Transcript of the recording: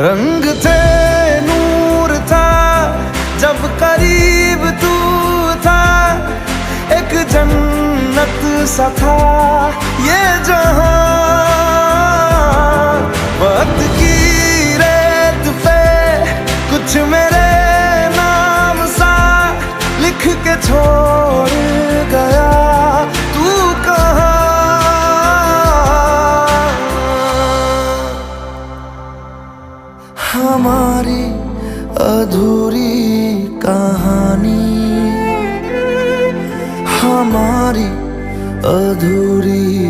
रंग थे, नूर था, जब करीब तू था, एक जन्नत सा था ये जहां। वक्त की रेत पे कुछ मेरे नाम सा लिख के छोड़ गया, तू कहाँ? हमारी अधूरी कहानी, हमारी अधूरी